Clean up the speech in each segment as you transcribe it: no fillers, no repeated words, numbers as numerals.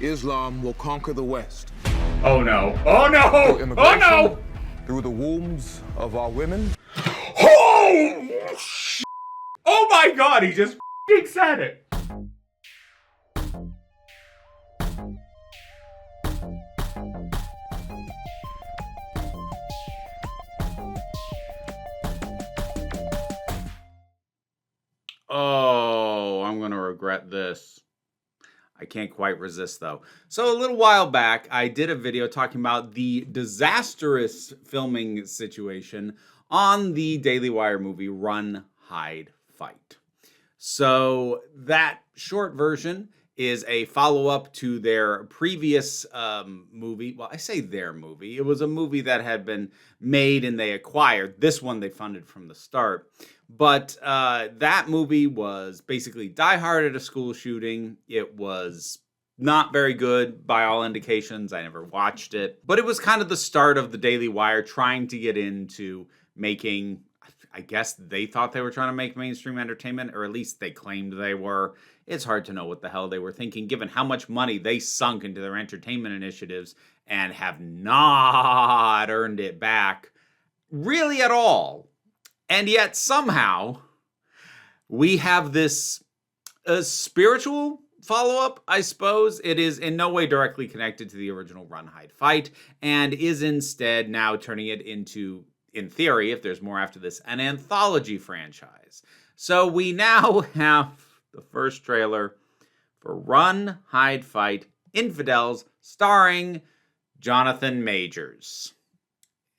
Islam will conquer the West. Oh no. Oh no! Oh no! Through the wombs of our women. Oh! Oh my god, he just f***ing said it! Oh, I'm gonna regret this. I can't quite resist though. So a little while back, I did a video talking about the disastrous filming situation on the Daily Wire movie Run, Hide, Fight. So that short version is a follow-up to their previous movie. Well, I say their movie. It was a movie that had been made and they acquired. This one they funded from the start. But that movie was basically Die Hard at a school shooting. It was not very good by all indications. I never watched it. But it was kind of the start of the Daily Wire trying to get into making, I guess they thought they were trying to make mainstream entertainment, or at least they claimed they were. It's hard to know what the hell they were thinking, given how much money they sunk into their entertainment initiatives and have not earned it back really at all. And yet somehow we have this spiritual follow-up, I suppose. It is in no way directly connected to the original Run, Hide, Fight, and is instead now turning it into, in theory, if there's more after this, an anthology franchise. So we now have the first trailer for Run, Hide, Fight, Infidels, starring Jonathan Majors.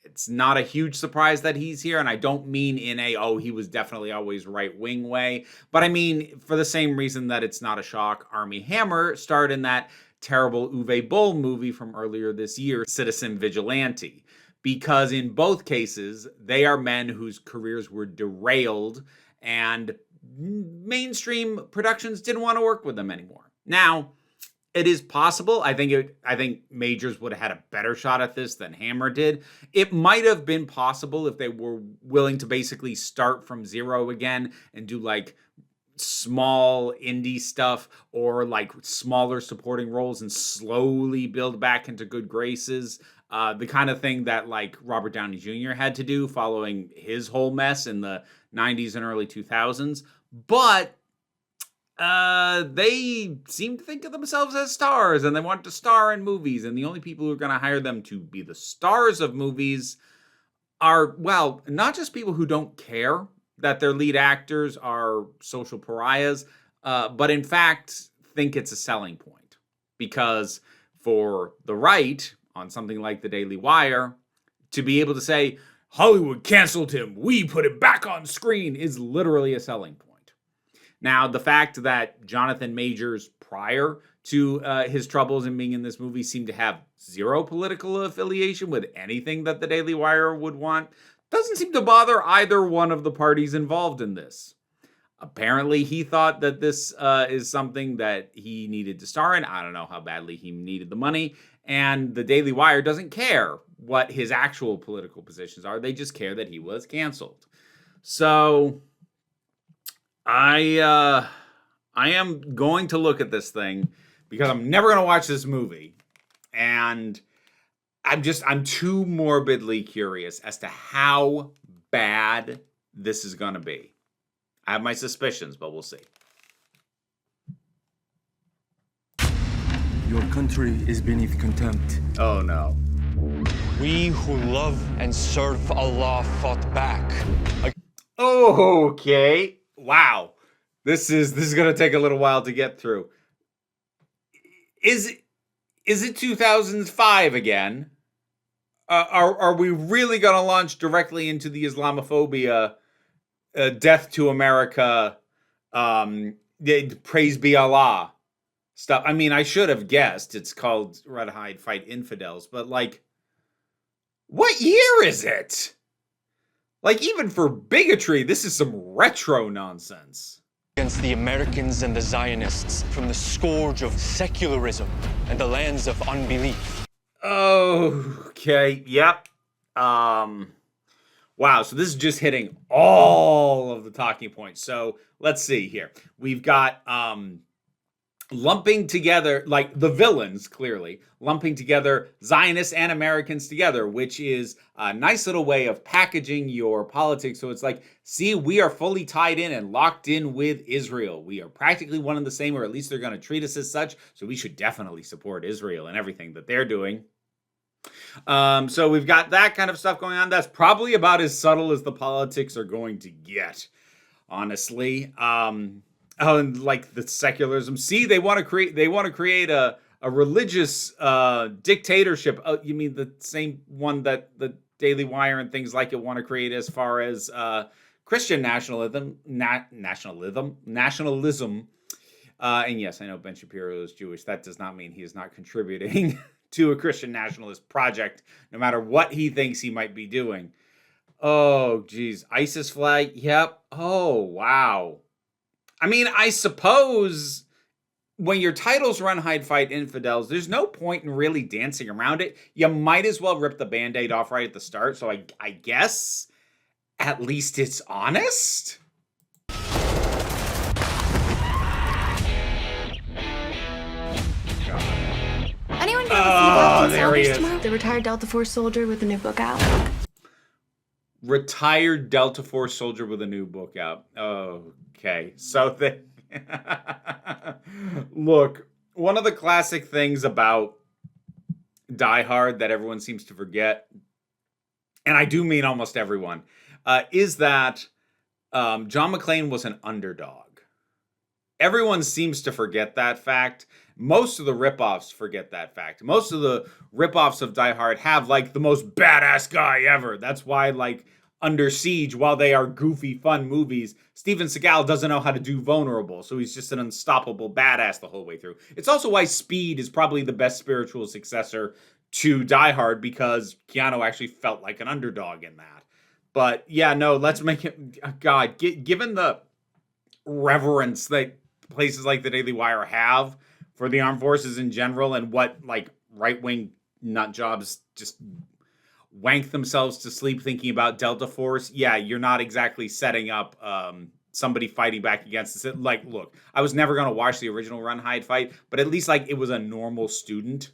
It's not a huge surprise that he's here, and I don't mean in a, oh, he was definitely always right-wing way, but I mean for the same reason that it's not a shock Armie Hammer starred in that terrible Uwe Boll movie from earlier this year, Citizen Vigilante. Because in both cases, they are men whose careers were derailed and mainstream productions didn't want to work with them anymore. Now, it is possible. I think Majors would have had a better shot at this than Hammer did. It might have been possible if they were willing to basically start from zero again and do like small indie stuff or like smaller supporting roles and slowly build back into good graces. The kind of thing that like Robert Downey Jr. had to do following his whole mess in the 90s and early 2000s. But they seem to think of themselves as stars and they want to star in movies. And the only people who are going to hire them to be the stars of movies are, well, not just people who don't care that their lead actors are social pariahs, but in fact think it's a selling point. Because for the right, on something like the Daily Wire, to be able to say, Hollywood canceled him, we put him back on screen, is literally a selling point. Now, the fact that Jonathan Majors, prior to his troubles in being in this movie, seemed to have zero political affiliation with anything that the Daily Wire would want, doesn't seem to bother either one of the parties involved in this. Apparently, he thought that this is something that he needed to star in. I don't know how badly he needed the money. And the Daily Wire doesn't care what his actual political positions are. They just care that he was canceled. So I am going to look at this thing because I'm never going to watch this movie. And I'm too morbidly curious as to how bad this is going to be. I have my suspicions, but we'll see. Your country is beneath contempt. Oh no. We who love and serve Allah fought back. Okay. Wow. This is going to take a little while to get through. Is it 2005 again? Are we really going to launch directly into the Islamophobia, death to America, praise be Allah stuff? I mean, I should have guessed it's called Run, Hide, Fight, Infidels, but like, what year is it? Like, even for bigotry, this is some retro nonsense. Against the Americans and the Zionists from the scourge of secularism and the lands of unbelief. Okay, yep. Wow, so this is just hitting all of the talking points. So let's see here. We've got lumping together, like the villains, clearly, lumping together Zionists and Americans together, which is a nice little way of packaging your politics. So it's like, see, we are fully tied in and locked in with Israel. We are practically one and the same, or at least they're going to treat us as such. So we should definitely support Israel and everything that they're doing. So we've got that kind of stuff going on. That's probably about as subtle as the politics are going to get, honestly. Oh, and like the secularism. See, they want to create a religious dictatorship. You mean the same one that the Daily Wire and things like it want to create as far as Christian nationalism. And yes, I know Ben Shapiro is Jewish. That does not mean he is not contributing to a Christian nationalist project, no matter what he thinks he might be doing. Oh, geez. ISIS flag. Yep. Oh, wow. I mean, I suppose when your titles Run, Hide, Fight Infidels, there's no point in really dancing around it. You might as well rip the Band-Aid off right at the start. So I guess at least it's honest. Anyone going to see there he is. tomorrow? The retired Delta Force soldier with a new book out. Retired Delta Force soldier with a new book out. Okay, so look, one of the classic things about Die Hard that everyone seems to forget, and I do mean almost everyone, is that John McClane was an underdog. Everyone seems to forget that fact. Most of the ripoffs forget that fact. Most of the ripoffs of Die Hard have like the most badass guy ever. That's why like Under Siege, while they are goofy, fun movies, Steven Seagal doesn't know how to do vulnerable. So he's just an unstoppable badass the whole way through. It's also why Speed is probably the best spiritual successor to Die Hard, because Keanu actually felt like an underdog in that. But yeah, no, let's make it, God, given the reverence that places like the Daily Wire have for the armed forces in general, and what like right-wing nut jobs just wank themselves to sleep thinking about Delta Force, yeah, you're not exactly setting up somebody fighting back against this. Like, look, I was never going to watch the original Run, Hide, Fight, but at least like it was a normal student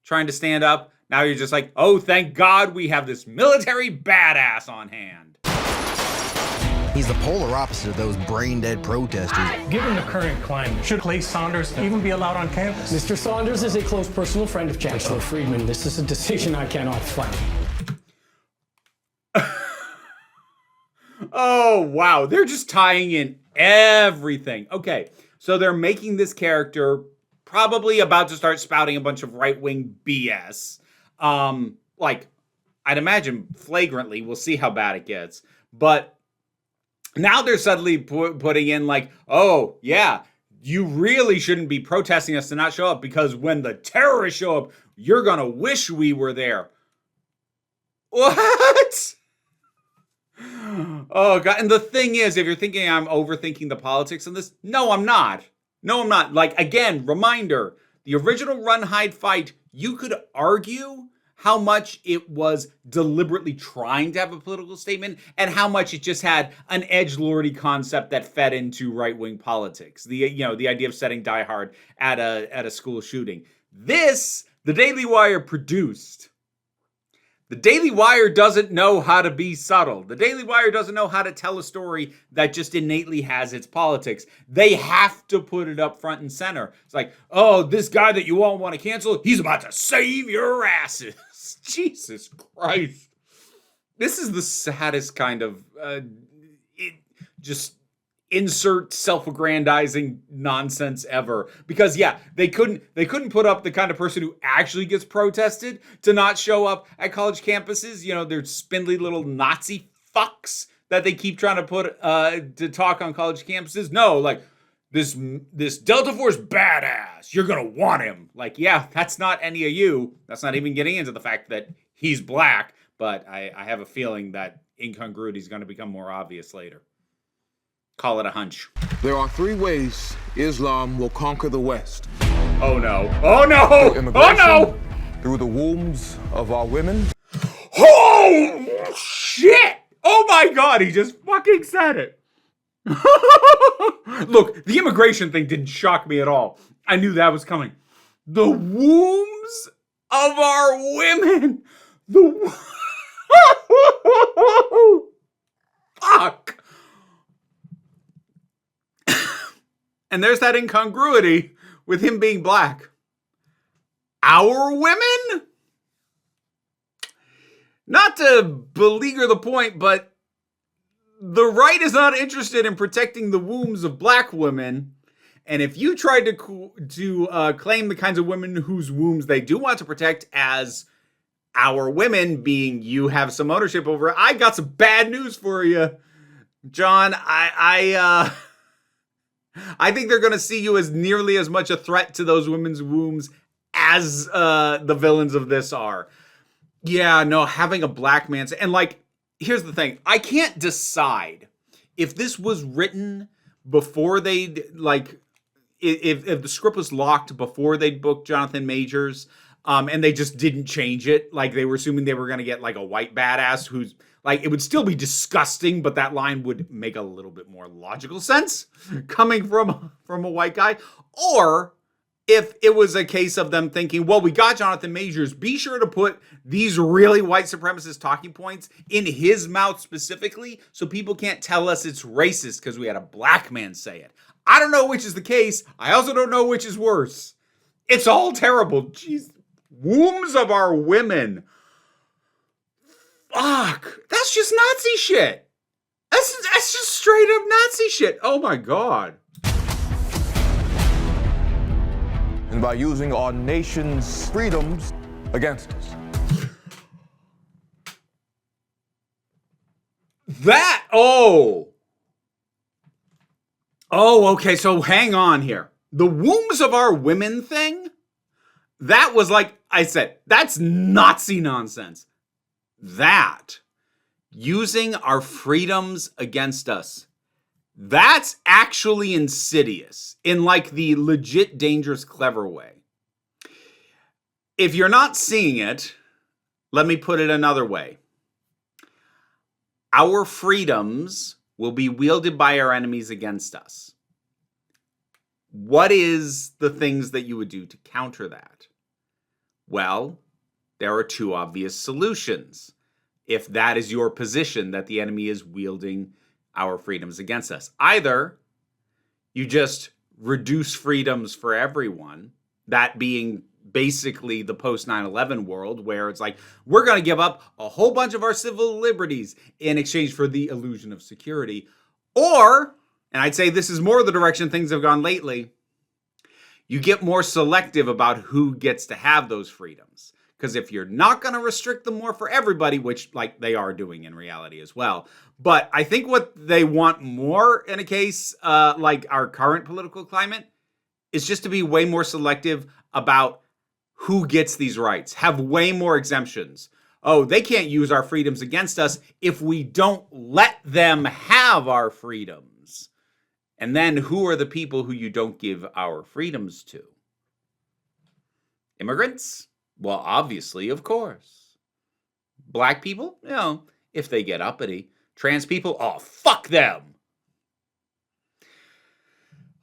trying to stand up. Now you're just like, oh, thank God we have this military badass on hand. He's the polar opposite of those brain-dead protesters. Given the current climate, should Clay Saunders even be allowed on campus? Mr. Saunders is a close personal friend of Chancellor Friedman. This is a decision I cannot fight. Oh, wow. They're just tying in everything. Okay, so they're making this character probably about to start spouting a bunch of right-wing BS. Like, I'd imagine flagrantly. We'll see how bad it gets. But now they're suddenly putting in like, oh, yeah, you really shouldn't be protesting us to not show up, because when the terrorists show up, you're going to wish we were there. What? Oh, God. And the thing is, if you're thinking I'm overthinking the politics of this, no, I'm not. No, I'm not. Like, again, reminder, the original Run, Hide, Fight, you could argue how much it was deliberately trying to have a political statement and how much it just had an edgelordy concept that fed into right-wing politics. The idea of setting Die Hard at a school shooting. This, the Daily Wire produced. The Daily Wire doesn't know how to be subtle. The Daily Wire doesn't know how to tell a story that just innately has its politics. They have to put it up front and center. It's like, oh, this guy that you all want to cancel, he's about to save your asses. Jesus Christ. This is the saddest kind of just insert self-aggrandizing nonsense ever. Because yeah, they couldn't put up the kind of person who actually gets protested to not show up at college campuses. You know, they're spindly little Nazi fucks that they keep trying to put to talk on college campuses. No, like this Delta Force badass, you're gonna want him. Like, yeah, that's not any of you. That's not even getting into the fact that he's black, but I have a feeling that incongruity is going to become more obvious later. Call it a hunch. There are 3 ways Islam will conquer the West. Oh no. Oh no! Through Oh immigration, no! through the wombs of our women. Oh shit! Oh my God, he just fucking said it. Look, the immigration thing didn't shock me at all. I knew that was coming. The wombs of our women. Fuck. And there's that incongruity with him being black. Our women? Not to beleaguer the point, but the right is not interested in protecting the wombs of black women. And if you tried to claim the kinds of women whose wombs they do want to protect as our women, being you have some ownership over it, I got some bad news for you, John. I think they're going to see you as nearly as much a threat to those women's wombs as the villains of this are. Yeah, no, having a black man... And, like, here's the thing. I can't decide if this was written before they, like... If the script was locked before they booked Jonathan Majors, and they just didn't change it, like they were assuming they were going to get, like, a white badass who's... Like, it would still be disgusting, but that line would make a little bit more logical sense coming from a white guy. Or if it was a case of them thinking, well, we got Jonathan Majors, be sure to put these really white supremacist talking points in his mouth specifically so people can't tell us it's racist because we had a black man say it. I don't know which is the case. I also don't know which is worse. It's all terrible. Jeez. Wombs of our women. Fuck. That's just Nazi shit. That's just straight up Nazi shit. Oh my God. And by using our nation's freedoms against us. Okay, so hang on here. The wombs of our women thing, that was, like I said, that's Nazi nonsense. That, using our freedoms against us, that's actually insidious in, like, the legit dangerous clever way. If you're not seeing it, let me put it another way. Our freedoms will be wielded by our enemies against us. What is the things that you would do to counter that? Well, there are two obvious solutions. If that is your position, that the enemy is wielding our freedoms against us. Either you just reduce freedoms for everyone, that being basically the post 9/11 world where it's like, we're going to give up a whole bunch of our civil liberties in exchange for the illusion of security. Or, and I'd say this is more the direction things have gone lately, you get more selective about who gets to have those freedoms. Because if you're not going to restrict them more for everybody, which, like, they are doing in reality as well. But I think what they want more in a case like our current political climate is just to be way more selective about who gets these rights. Have way more exemptions. Oh, they can't use our freedoms against us if we don't let them have our freedoms. And then who are the people who you don't give our freedoms to? Immigrants? Well, obviously, of course. Black people? You know, if they get uppity. Trans people? Oh, fuck them.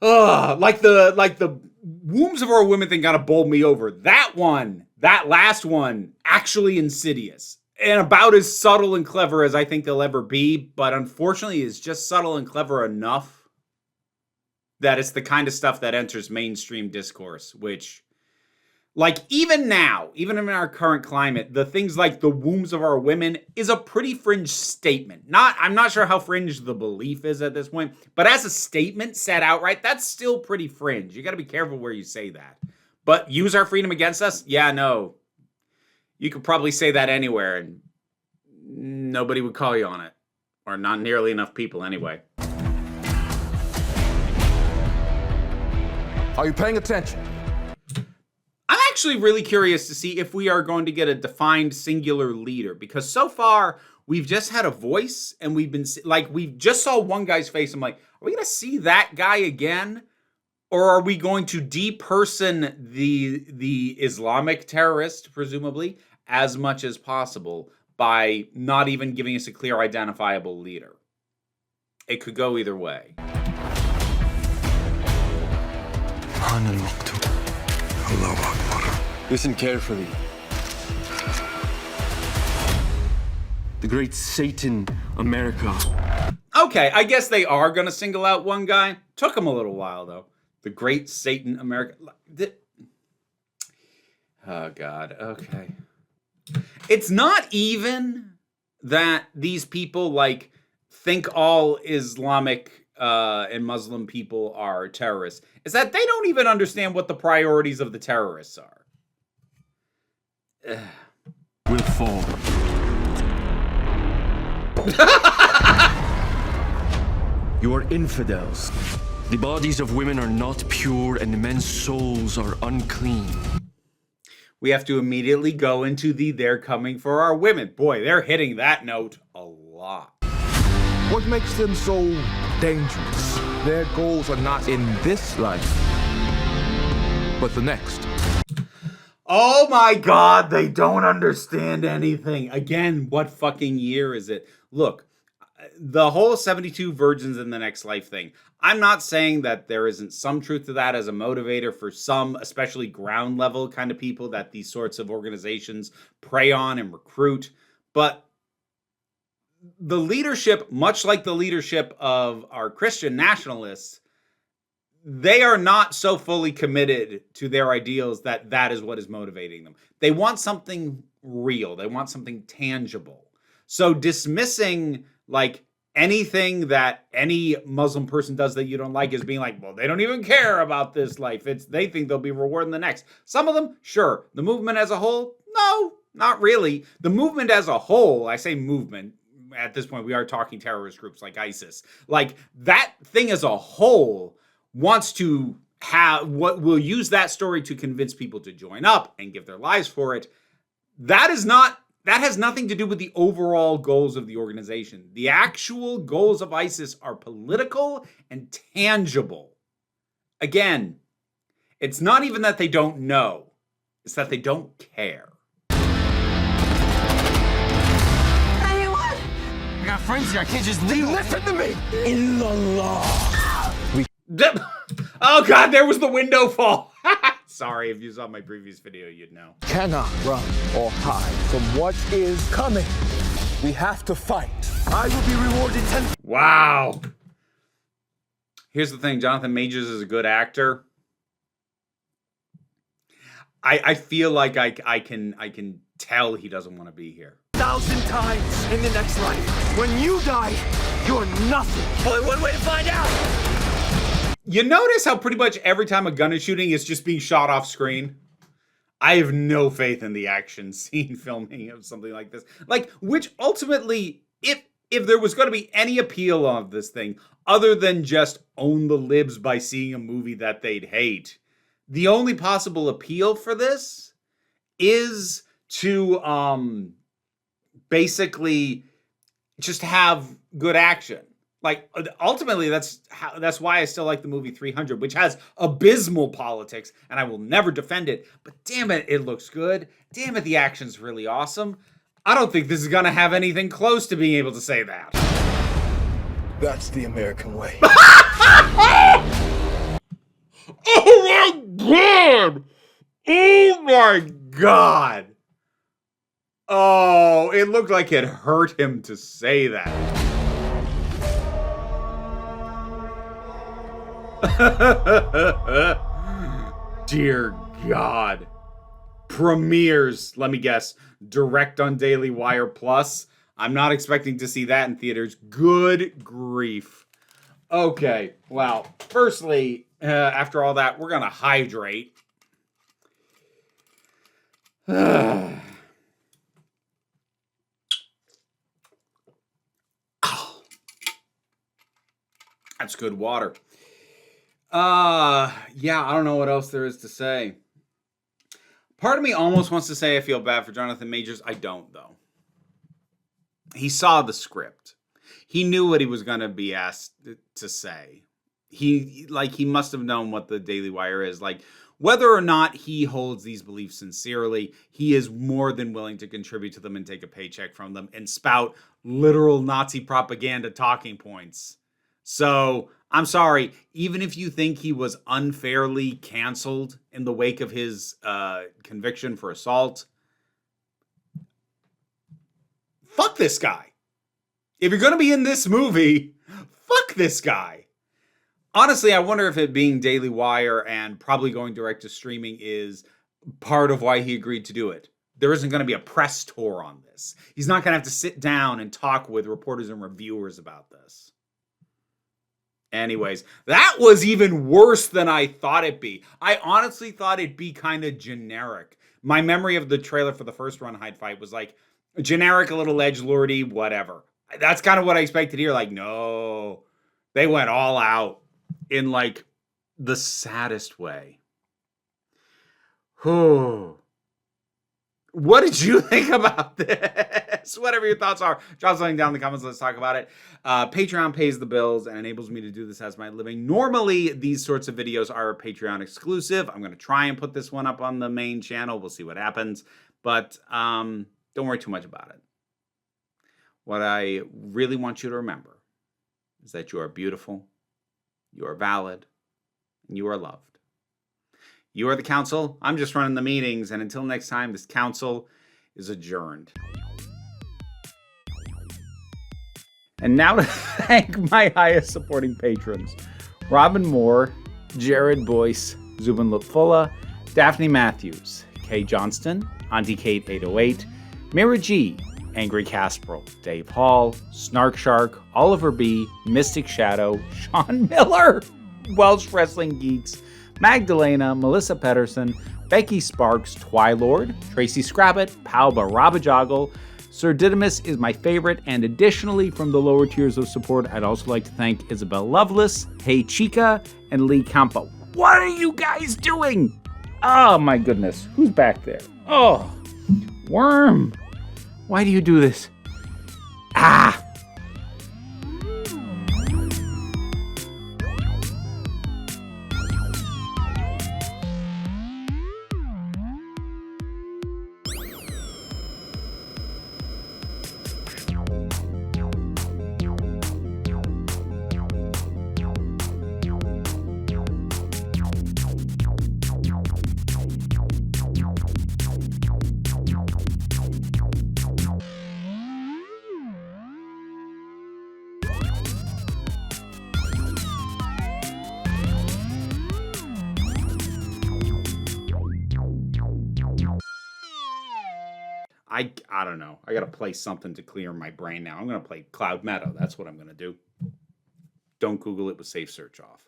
Like the wombs of our women thing kind of bowled me over. That last one, actually insidious. And about as subtle and clever as I think they'll ever be. But unfortunately, it's just subtle and clever enough that it's the kind of stuff that enters mainstream discourse, which... Like, even now, even in our current climate, the things like the wombs of our women is a pretty fringe statement. I'm not sure how fringe the belief is at this point, but as a statement said outright, that's still pretty fringe. You got to be careful where you say that. But use our freedom against us? Yeah, no. You could probably say that anywhere, and nobody would call you on it. Or not nearly enough people anyway. Are you paying attention? I'm actually really curious to see if we are going to get a defined singular leader, because so far we've just had a voice and we've been like, we just saw one guy's face. I'm like, are we going to see that guy again? Or are we going to deperson the Islamic terrorist, presumably, as much as possible by not even giving us a clear identifiable leader? It could go either way. Listen carefully. The great Satan, America. Okay, I guess they are going to single out one guy. Took them a little while, though. The great Satan, America. Oh, God. Okay. It's not even that these people, like, think all Islamic and Muslim people are terrorists. It's that they don't even understand what the priorities of the terrorists are. Will fall. You are infidels. The bodies of women are not pure, and the men's souls are unclean. We have to immediately go into the "they're coming for our women." Boy, they're hitting that note a lot. What makes them so dangerous? Their goals are not in this life, but the next. Oh my God, they don't understand anything. Again, what fucking year is it? Look, the whole 72 virgins in the next life thing. I'm not saying that there isn't some truth to that as a motivator for some, especially ground level kind of people that these sorts of organizations prey on and recruit. But the leadership, much like the leadership of our Christian nationalists, they are not so fully committed to their ideals that that is what is motivating them. They want something real. They want something tangible. So dismissing like anything that any Muslim person does that you don't like is being like, well, they don't even care about this life. They think they'll be rewarded in the next. Some of them, sure. The movement as a whole, no, not really. The movement as a whole, I say movement, at this point we are talking terrorist groups like ISIS. Like that thing as a whole wants to have what will use that story to convince people to join up and give their lives for it. That has nothing to do with the overall goals of the organization. The actual goals of ISIS are political and tangible. Again, it's not even that they don't know. It's that they don't care. Anyone? I got friends here. I can't just leave. Listen to me. In the law. Oh God, there was the window fall. Sorry, if you saw my previous video, you'd know. Cannot run or hide from what is coming. We have to fight. I will be rewarded 10. Wow. Here's the thing, Jonathan Majors is a good actor. I feel like I can tell he doesn't want to be here. 1,000 times in the next life. When you die, you're nothing. Only one way to find out. You notice how pretty much every time a gun is shooting, it's just being shot off screen? I have no faith in the action scene filming of something like this. Like, which ultimately, if there was going to be any appeal of this thing, other than just own the libs by seeing a movie that they'd hate, the only possible appeal for this is to basically just have good action. Like, ultimately, that's why I still like the movie 300, which has abysmal politics, and I will never defend it. But damn it, it looks good. Damn it, the action's really awesome. I don't think this is going to have anything close to being able to say that. That's the American way. Oh my God! Oh my God! Oh, it looked like it hurt him to say that. Dear God. Premieres, let me guess, direct on Daily Wire Plus. I'm not expecting to see that in theaters. Good grief. Okay, well, firstly, after all that, we're going to hydrate. That's good water. Yeah, I don't know what else there is to say. Part of me almost wants to say I feel bad for Jonathan Majors. I don't, though. He saw the script. He knew what he was going to be asked to say. He must have known what the Daily Wire is. Like, whether or not he holds these beliefs sincerely, he is more than willing to contribute to them and take a paycheck from them and spout literal Nazi propaganda talking points. So I'm sorry, even if you think he was unfairly canceled in the wake of his conviction for assault, fuck this guy. If you're going to be in this movie, fuck this guy. Honestly, I wonder if it being Daily Wire and probably going direct to streaming is part of why he agreed to do it. There isn't going to be a press tour on this. He's not going to have to sit down and talk with reporters and reviewers about this. Anyways, that was even worse than I thought it'd be. I honestly thought it'd be kind of generic. My memory of the trailer for the first Run Hide fight was like generic, a little edgelordy, whatever. That's kind of what I expected here. Like, no, they went all out in like the saddest way. Whew. What did you think about this? Whatever your thoughts are, drop something down in the comments. Let's talk about it. Patreon pays the bills and enables me to do this as my living. Normally, these sorts of videos are Patreon exclusive. I'm going to try and put this one up on the main channel. We'll see what happens. But don't worry too much about it. What I really want you to remember is that you are beautiful, you are valid, and you are loved. You are the council. I'm just running the meetings. And until next time, this council is adjourned. And now to thank my highest supporting patrons. Robin Moore, Jared Boyce, Zubin Lutfula, Daphne Matthews, Kay Johnston, Auntie Kate 808, Mira G, Angry Casperl, Dave Hall, Snark Shark, Oliver B, Mystic Shadow, Sean Miller, Welsh Wrestling Geeks, Magdalena, Melissa Pedersen, Becky Sparks, Twilord, Tracy Scrabbit, Palba Rabajoggle, Sir Didymus is my favorite, and additionally from the lower tiers of support, I'd also like to thank Isabel Lovelace, Hey Chica, and Lee Campo. What are you guys doing? Oh my goodness, who's back there? Oh, Worm, why do you do this? Ah! I don't know. I got to play something to clear my brain now. I'm going to play Cloud Meadow. That's what I'm going to do. Don't Google it with Safe Search off.